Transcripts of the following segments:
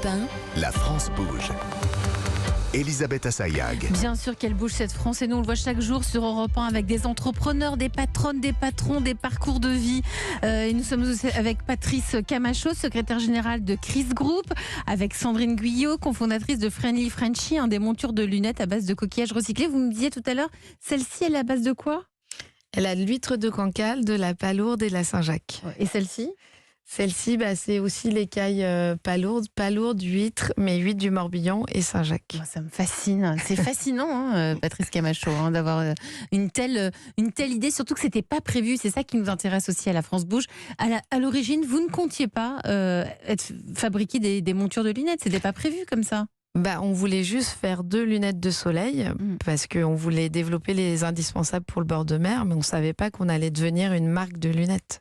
Europe 1, La France bouge. Elisabeth Assayag. Bien sûr qu'elle bouge cette France et nous on le voit chaque jour sur Europe 1 avec des entrepreneurs, des patronnes, des patrons, des parcours de vie. Et nous sommes aussi avec Patrice Camacho, secrétaire générale de Chris Group, avec Sandrine Guyot, cofondatrice de Friendly Frenchy, des montures de lunettes à base de coquillages recyclés. Vous me disiez tout à l'heure, celle-ci elle est à base de quoi ? Elle a de l'huître de Cancale, de la palourde et de la Saint-Jacques. Et celle-ci ? Celle-ci, c'est aussi l'écaille palourde, huître, mais huître du Morbihan et Saint-Jacques. Ça me fascine. C'est fascinant, Patrice Camacho, d'avoir une telle idée, surtout que c'était pas prévu. C'est ça qui nous intéresse aussi à la France Bouge. À l'origine, vous ne comptiez pas fabriquer des montures de lunettes. C'était pas prévu comme ça. On voulait juste faire 2 lunettes de soleil parce qu'on voulait développer les indispensables pour le bord de mer, mais on savait pas qu'on allait devenir une marque de lunettes.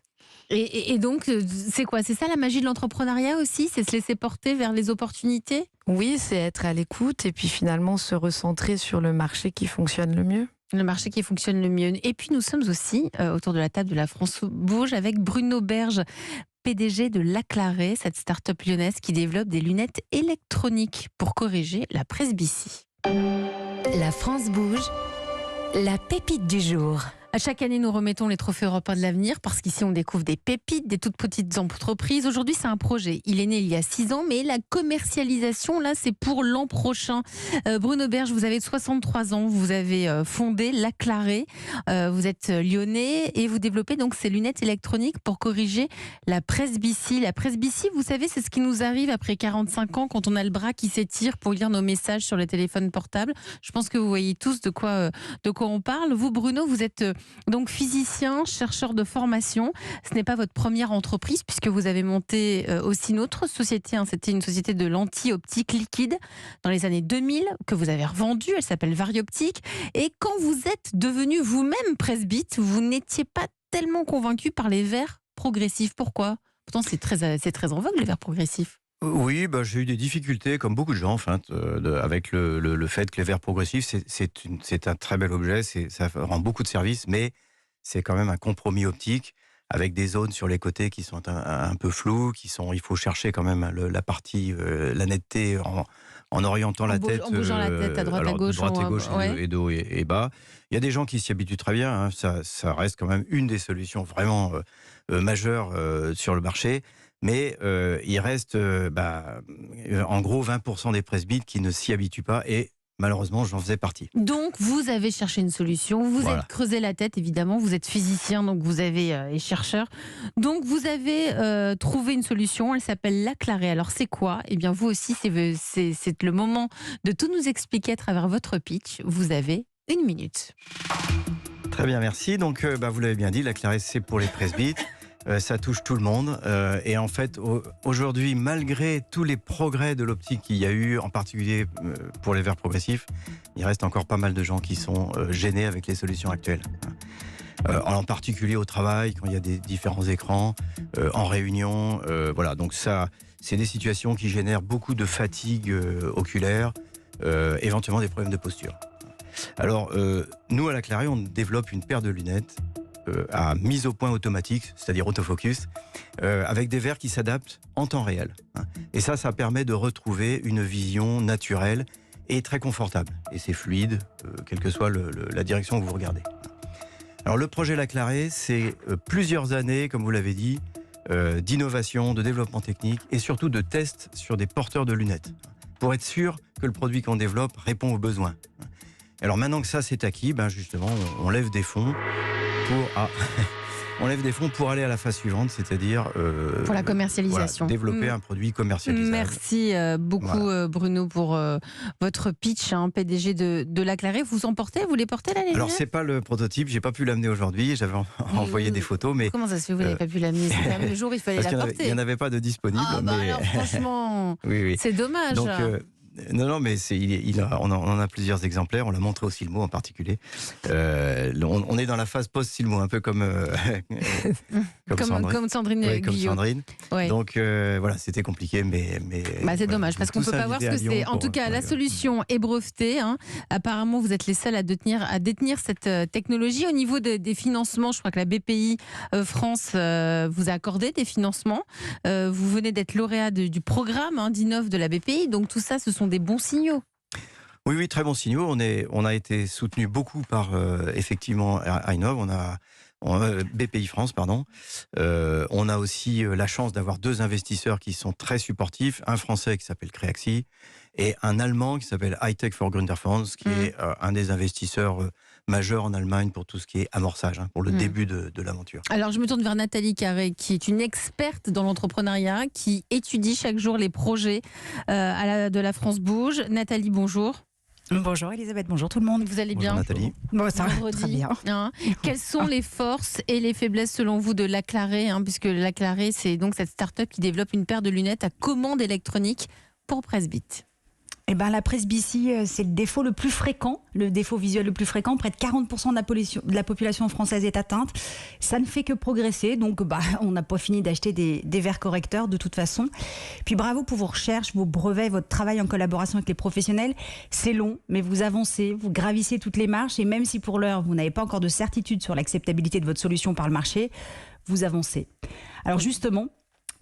Et donc, c'est quoi ? C'est ça la magie de l'entrepreneuriat aussi ? C'est se laisser porter vers les opportunités ? Oui, c'est être à l'écoute et puis finalement se recentrer sur le marché qui fonctionne le mieux. Le marché qui fonctionne le mieux. Et puis nous sommes aussi autour de la table de la France Bouge avec Bruno Berge, PDG de Laclaré, cette start-up lyonnaise qui développe des lunettes électroniques pour corriger la presbytie. La France bouge, la pépite du jour. À chaque année, nous remettons les trophées européens de l'avenir parce qu'ici, on découvre des pépites, des toutes petites entreprises. Aujourd'hui, c'est un projet. Il est né il y a 6 ans, mais la commercialisation, là, c'est pour l'an prochain. Bruno Berge, vous avez 63 ans. Vous avez fondé Laclaré. Vous êtes lyonnais et vous développez donc ces lunettes électroniques pour corriger la presbytie. La presbytie, vous savez, c'est ce qui nous arrive après 45 ans quand on a le bras qui s'étire pour lire nos messages sur les téléphones portables. Je pense que vous voyez tous de quoi on parle. Vous, Bruno, vous êtes donc physicien, chercheur de formation. Ce n'est pas votre première entreprise puisque vous avez monté aussi une autre société. C'était une société de lentilles optiques liquides dans les années 2000 que vous avez revendue. Elle s'appelle Varioptique. Et quand vous êtes devenu vous-même presbyte, vous n'étiez pas tellement convaincu par les verres progressifs. Pourquoi ? Pourtant, c'est très en vogue les verres progressifs. Oui, j'ai eu des difficultés, comme beaucoup de gens, avec le fait que les verres progressifs, c'est un très bel objet, ça rend beaucoup de services, mais c'est quand même un compromis optique avec des zones sur les côtés qui sont un peu floues, il faut chercher quand même la partie, la netteté en orientant la tête, en bougeant la tête à droite à gauche, et de haut et bas. Il y a des gens qui s'y habituent très bien, ça reste quand même une des solutions vraiment majeures sur le marché. Mais il reste en gros 20% des presbytes qui ne s'y habituent pas et malheureusement j'en faisais partie. Donc vous avez cherché une solution, vous êtes creusé la tête évidemment, vous êtes physicien donc vous avez et chercheur. Donc vous avez trouvé une solution, elle s'appelle Laclaré. Alors c'est quoi ? Eh bien vous aussi c'est le moment de tout nous expliquer à travers votre pitch. Vous avez 1 minute. Très bien, merci. Donc vous l'avez bien dit, Laclaré c'est pour les presbytes. Ça touche tout le monde et en fait aujourd'hui, malgré tous les progrès de l'optique qu'il y a eu, en particulier pour les verres progressifs, il reste encore pas mal de gens qui sont gênés avec les solutions actuelles. En particulier au travail, quand il y a des différents écrans, en réunion, donc ça, c'est des situations qui génèrent beaucoup de fatigue oculaire, éventuellement des problèmes de posture. Alors nous à Laclaré, on développe une paire de lunettes à mise au point automatique, c'est-à-dire autofocus, avec des verres qui s'adaptent en temps réel. Et ça permet de retrouver une vision naturelle et très confortable. Et c'est fluide, quelle que soit la direction où vous regardez. Alors le projet Laclaré, c'est plusieurs années, comme vous l'avez dit, d'innovation, de développement technique et surtout de tests sur des porteurs de lunettes, pour être sûr que le produit qu'on développe répond aux besoins. Alors maintenant que ça c'est acquis, justement, on lève des fonds pour aller à la phase suivante, c'est-à-dire pour la commercialisation. Développer un produit commercialisable. Merci beaucoup Bruno pour votre pitch, PDG de Laclaré. Vous les portez là les Alors lunettes ? c'est pas le prototype, j'ai pas pu l'amener aujourd'hui, j'avais envoyé des photos, mais comment ça se fait vous n'avez pas pu l'amener ? C'était le jour il fallait la porter. Il n'y en avait pas de disponible. Alors franchement, oui. c'est dommage. Donc Non, mais on en a plusieurs exemplaires. On l'a montré au Silmo en particulier. On est dans la phase post-Silmo, un peu comme comme Sandrine oui, comme Guyot. Sandrine. Ouais. Donc voilà, c'était compliqué, mais C'est voilà, dommage parce qu'on ne peut pas voir ce que c'est. En tout cas, la solution est brevetée. Hein. Apparemment, vous êtes les seuls à détenir cette technologie. Au niveau des financements, je crois que la BPI France vous a accordé des financements. Vous venez d'être lauréat du programme d'Innov de la BPI. Donc tout ça, ce sont des bons signaux. Oui, très bons signaux. On a été soutenu beaucoup par effectivement Innov. On a BPI France, pardon. On a aussi la chance d'avoir 2 investisseurs qui sont très supportifs. Un Français qui s'appelle Creaxi et un Allemand qui s'appelle Hightech for Gründerfonds, qui est un des investisseurs majeurs en Allemagne pour tout ce qui est amorçage, pour le début de l'aventure. Alors, je me tourne vers Nathalie Carré, qui est une experte dans l'entrepreneuriat, qui étudie chaque jour les projets de la France Bouge. Nathalie, bonjour. Bonjour Elisabeth, bonjour tout le monde. Vous allez Bonjour bien Nathalie. Bon, ça va Vendredi, très bien. Quelles sont les forces et les faiblesses selon vous de Laclaré, puisque Laclaré, c'est donc cette start-up qui développe une paire de lunettes à commande électronique pour presbytes. Eh ben, la presbytie, c'est le défaut le plus fréquent, le défaut visuel le plus fréquent. Près de 40% de la population française est atteinte. Ça ne fait que progresser, donc on n'a pas fini d'acheter des verres correcteurs de toute façon. Puis bravo pour vos recherches, vos brevets, votre travail en collaboration avec les professionnels. C'est long, mais vous avancez, vous gravissez toutes les marches, et même si pour l'heure, vous n'avez pas encore de certitude sur l'acceptabilité de votre solution par le marché, vous avancez. Alors justement,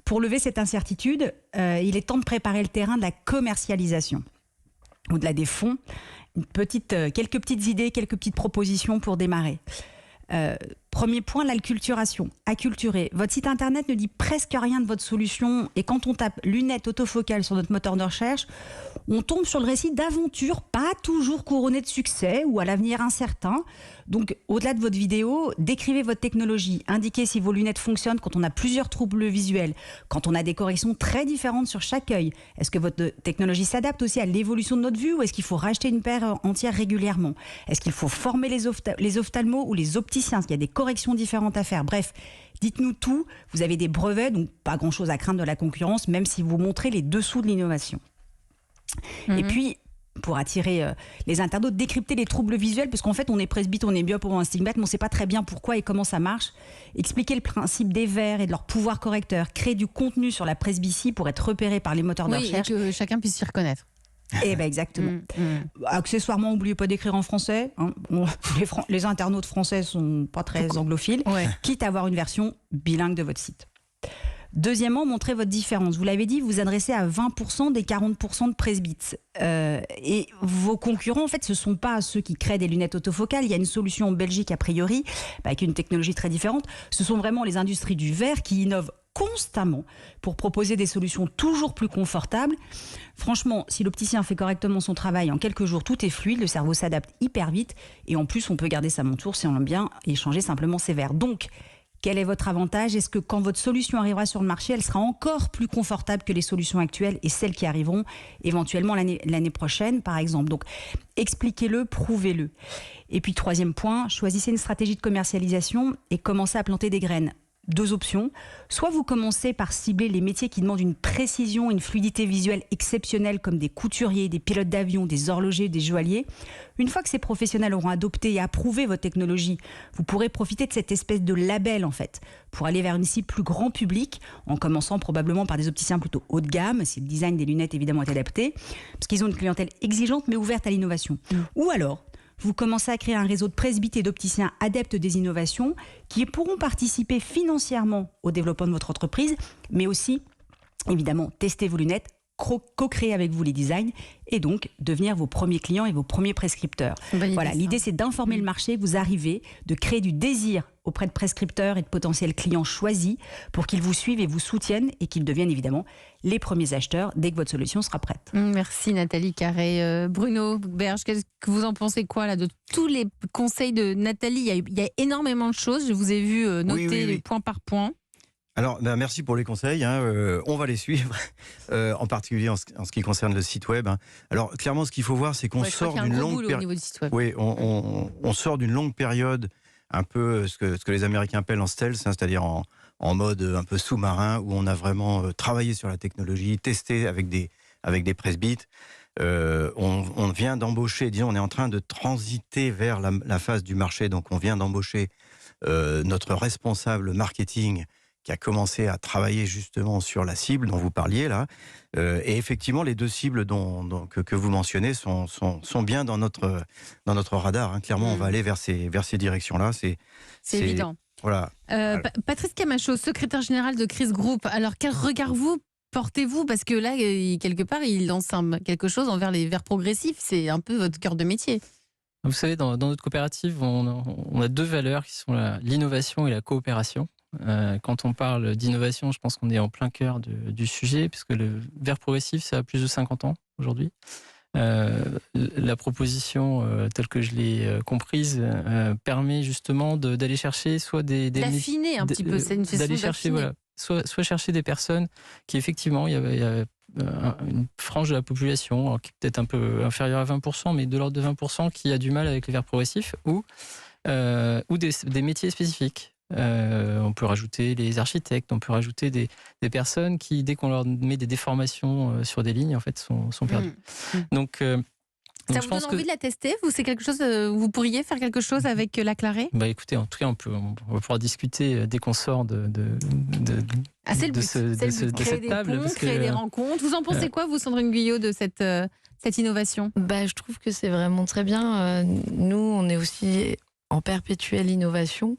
pour lever cette incertitude, il est temps de préparer le terrain de la commercialisation. Au-delà des fonds, quelques petites idées, quelques petites propositions pour démarrer. Premier point, l'acculturation. Acculturer. Votre site internet ne dit presque rien de votre solution, et quand on tape lunettes autofocales sur notre moteur de recherche, on tombe sur le récit d'aventures pas toujours couronnées de succès ou à l'avenir incertain. Donc, au-delà de votre vidéo, décrivez votre technologie, indiquez si vos lunettes fonctionnent quand on a plusieurs troubles visuels, quand on a des corrections très différentes sur chaque œil. Est-ce que votre technologie s'adapte aussi à l'évolution de notre vue, ou est-ce qu'il faut racheter une paire entière régulièrement? Est-ce qu'il faut former les ophtalmos ou les opticiens? Est-ce qu'il y a des corrections différentes à faire? Bref, dites-nous tout. Vous avez des brevets, donc pas grand-chose à craindre de la concurrence, même si vous montrez les dessous de l'innovation. Et puis, pour attirer les internautes, décrypter les troubles visuels, parce qu'en fait, on est presbyte, on est myope ou un stigmate, mais on ne sait pas très bien pourquoi et comment ça marche. Expliquer le principe des verres et de leur pouvoir correcteur. Créer du contenu sur la presbytie pour être repéré par les moteurs de recherche. Et que chacun puisse s'y reconnaître. Eh ben exactement. Accessoirement, n'oubliez pas d'écrire en français. Les internautes français sont pas très anglophiles. Ouais. Quitte à avoir une version bilingue de votre site. Deuxièmement, montrez votre différence. Vous l'avez dit, vous vous adressez à 20% des 40% de presbytes. Et vos concurrents, en fait, ce ne sont pas ceux qui créent des lunettes autofocales. Il y a une solution en Belgique, a priori, avec une technologie très différente. Ce sont vraiment les industries du verre qui innovent constamment pour proposer des solutions toujours plus confortables. Franchement, si l'opticien fait correctement son travail, en quelques jours, tout est fluide, le cerveau s'adapte hyper vite, et en plus, on peut garder sa monture si on aime bien et changer simplement ses verres. Donc, quel est votre avantage? Est-ce que quand votre solution arrivera sur le marché, elle sera encore plus confortable que les solutions actuelles et celles qui arriveront éventuellement l'année prochaine, par exemple? Donc, expliquez-le, prouvez-le. Et puis, troisième point, choisissez une stratégie de commercialisation et commencez à planter des graines. 2 options. Soit vous commencez par cibler les métiers qui demandent une précision, une fluidité visuelle exceptionnelle, comme des couturiers, des pilotes d'avion, des horlogers, des joailliers. Une fois que ces professionnels auront adopté et approuvé votre technologie, vous pourrez profiter de cette espèce de label, en fait, pour aller vers une cible plus grand public, en commençant probablement par des opticiens plutôt haut de gamme, si le design des lunettes évidemment est adapté, parce qu'ils ont une clientèle exigeante mais ouverte à l'innovation. Ou alors, vous commencez à créer un réseau de presbytes et d'opticiens adeptes des innovations qui pourront participer financièrement au développement de votre entreprise, mais aussi, évidemment, tester vos lunettes, co-créer avec vous les designs et donc devenir vos premiers clients et vos premiers prescripteurs. Voilà, l'idée c'est d'informer le marché, vous arrivez, de créer du désir auprès de prescripteurs et de potentiels clients choisis pour qu'ils vous suivent et vous soutiennent et qu'ils deviennent évidemment les premiers acheteurs dès que votre solution sera prête. Merci Nathalie Carré. Bruno Berge, qu'est-ce que vous en pensez quoi là, de tous les conseils de Nathalie? Il y a énormément de choses, je vous ai vu noter les point par point. Alors, merci pour les conseils. On va les suivre, en particulier en ce qui concerne le site web. Alors, clairement, ce qu'il faut voir, c'est qu'on sort d'une longue période. Oui, on sort d'une longue période, un peu ce que les Américains appellent en stealth, c'est-à-dire en mode un peu sous-marin, où on a vraiment travaillé sur la technologie, testé avec des presbytes. On vient d'embaucher, disons, on est en train de transiter vers la phase du marché. Donc, on vient d'embaucher notre responsable marketing qui a commencé à travailler justement sur la cible dont vous parliez là. Et effectivement, les 2 cibles que vous mentionnez sont bien dans notre radar. Hein. Clairement, on va aller vers ces directions-là. C'est évident. Voilà. Patrice Camacho, secrétaire général de Chris Group. Alors, quel regard portez-vous? Parce que là, quelque part, il lance quelque chose envers les verts progressifs. C'est un peu votre cœur de métier. Vous savez, dans notre coopérative, on a 2 valeurs qui sont l'innovation et la coopération. Quand on parle d'innovation, je pense qu'on est en plein cœur du sujet, puisque le vert progressif, ça a plus de 50 ans aujourd'hui. La proposition, telle que je l'ai comprise, permet justement d'aller chercher soit d'affiner un petit peu, c'est une façon d'aller chercher, voilà, soit chercher des personnes qui effectivement, il y a une frange de la population qui est peut-être un peu inférieure à 20%, mais de l'ordre de 20% qui a du mal avec les verts progressifs, ou des métiers spécifiques. On peut rajouter les architectes, on peut rajouter des personnes qui, dès qu'on leur met des déformations sur des lignes, en fait, sont perdues. Donc, ça vous donne envie de la tester? C'est quelque chose, vous pourriez faire quelque chose avec la Clarée? Écoutez, en tout cas, on va pouvoir discuter dès qu'on sort de c'est le but. Cette table. Créer des rencontres. Vous en pensez quoi, vous, Sandrine Guyot, de cette innovation? Je trouve que c'est vraiment très bien. Nous, on est aussi en perpétuelle innovation.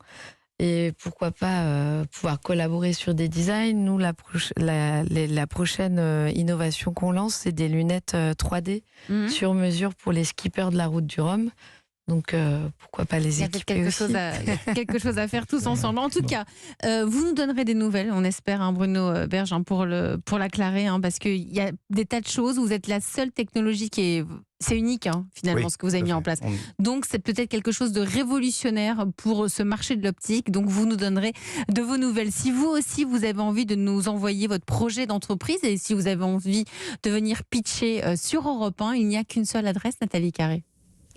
Et pourquoi pas pouvoir collaborer sur des designs. Nous, la prochaine innovation qu'on lance, c'est des lunettes 3D sur mesure pour les skippers de la route du Rhum. Donc, pourquoi pas les équiper aussi. Il y a quelque chose à faire tous ensemble. En tout cas, vous nous donnerez des nouvelles, on espère, Bruno Berge, pour la Clarée, parce qu'il y a des tas de choses. Vous êtes la seule technologie qui est... C'est unique, finalement, ce que vous avez mis en place. Donc, c'est peut-être quelque chose de révolutionnaire pour ce marché de l'optique. Donc, vous nous donnerez de vos nouvelles. Si vous aussi, vous avez envie de nous envoyer votre projet d'entreprise et si vous avez envie de venir pitcher sur Europe 1, il n'y a qu'une seule adresse, Nathalie Carré.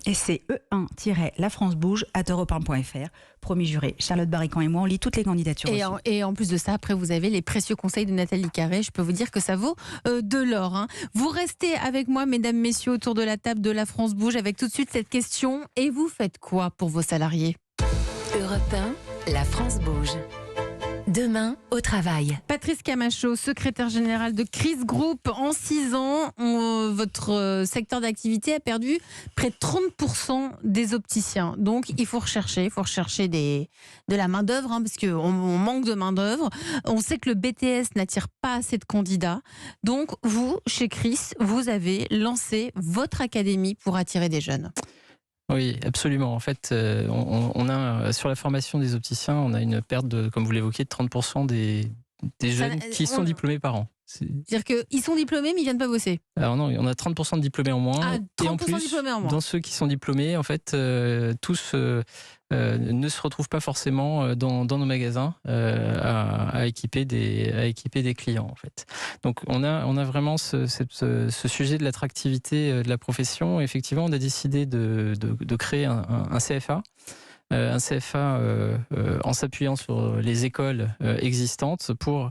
Et c'est e1-lafrancebouge@europe1.fr. Promis juré, Charlotte Barrican et moi, on lit toutes les candidatures. Et en plus de ça, après, vous avez les précieux conseils de Nathalie Carré. Je peux vous dire que ça vaut de l'or. Vous restez avec moi, mesdames, messieurs, autour de la table de La France Bouge, avec tout de suite cette question. Et vous faites quoi pour vos salariés? Europe 1, La France Bouge. Demain, au travail. Patrice Camacho, secrétaire général de Chris Group. En 6 ans, votre secteur d'activité a perdu près de 30% des opticiens. Donc, il faut rechercher de la main-d'œuvre, parce qu'on manque de main-d'œuvre. On sait que le BTS n'attire pas assez de candidats. Donc, vous, chez Chris, vous avez lancé votre académie pour attirer des jeunes. Oui, absolument. En fait, on a, sur la formation des opticiens, on a une perte de, comme vous l'évoquiez, de 30% des jeunes qui sont diplômés par an. C'est-à-dire qu'ils sont diplômés, mais ils ne viennent pas bosser. Alors non, on a 30% de diplômés en moins. 30% et en plus, diplômés en moins. Dans ceux qui sont diplômés, en fait, tous ne se retrouvent pas forcément dans nos magasins à équiper des clients, en fait. Donc on a vraiment ce sujet de l'attractivité de la profession. Et effectivement, on a décidé de créer un CFA. Un CFA en s'appuyant sur les écoles existantes pour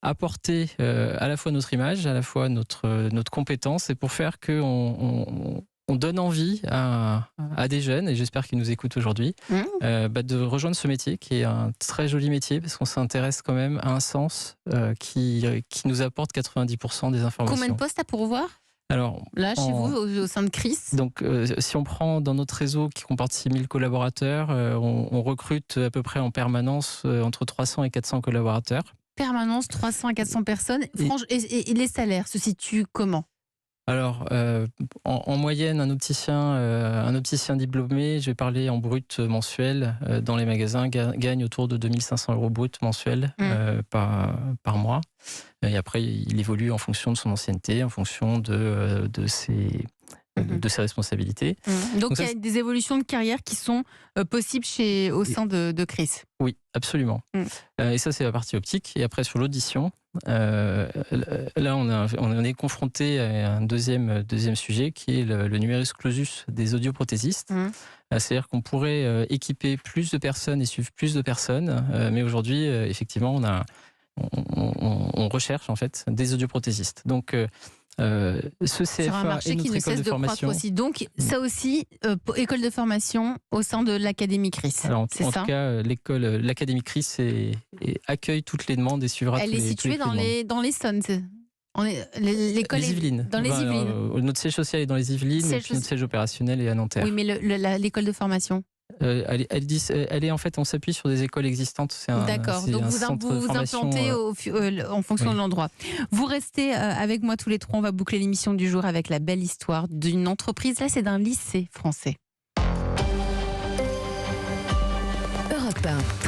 apporter à la fois notre image, à la fois notre compétence, et pour faire qu'on donne envie à des jeunes, et j'espère qu'ils nous écoutent aujourd'hui, de rejoindre ce métier qui est un très joli métier, parce qu'on s'intéresse quand même à un sens qui nous apporte 90% des informations. Combien de postes à pourvoir ? Alors, là, chez vous, au sein de Chris? Donc, si on prend dans notre réseau qui comporte 6000 collaborateurs, on recrute à peu près en permanence entre 300 et 400 collaborateurs. Permanence, 300 à 400 personnes. Et les salaires se situent comment? Alors, en moyenne, un opticien diplômé, je vais parler en brut mensuel, dans les magasins, gagne autour de 2500 € brut mensuel par mois. Et après, il évolue en fonction de son ancienneté, en fonction de ses responsabilités. Donc il y a des évolutions de carrière qui sont possibles au sein de Chris. Oui, absolument. Et ça, c'est la partie optique. Et après, sur l'audition, là, on est confronté à un deuxième sujet qui est le numerus clausus des audioprothésistes. C'est-à-dire qu'on pourrait équiper plus de personnes et suivre plus de personnes. Mais aujourd'hui, effectivement, on recherche en fait des audioprothésistes. Donc, Ce Sur un CFA marché et qui notre ne école cesse de de croître formation. aussi. Donc, ça aussi, école de formation au sein de l'Académie Chris. Alors, c'est en ça tout cas, l'Académie Chris accueille toutes les demandes et suivra Elle tous est les située tous les dans l'Essonne. L'école les est Yvelines. dans les Yvelines. Notre siège social est dans les Yvelines, et Siège puis notre siège opérationnel est à Nanterre. Oui, mais l'école de formation. Elle est en fait, on s'appuie sur des écoles existantes. D'accord, c'est donc un vous centre de vous formation, implantez en fonction oui. de l'endroit. Vous restez avec moi tous les trois, on va boucler l'émission du jour avec la belle histoire d'une entreprise. Là, c'est d'un lycée français. Europe 1.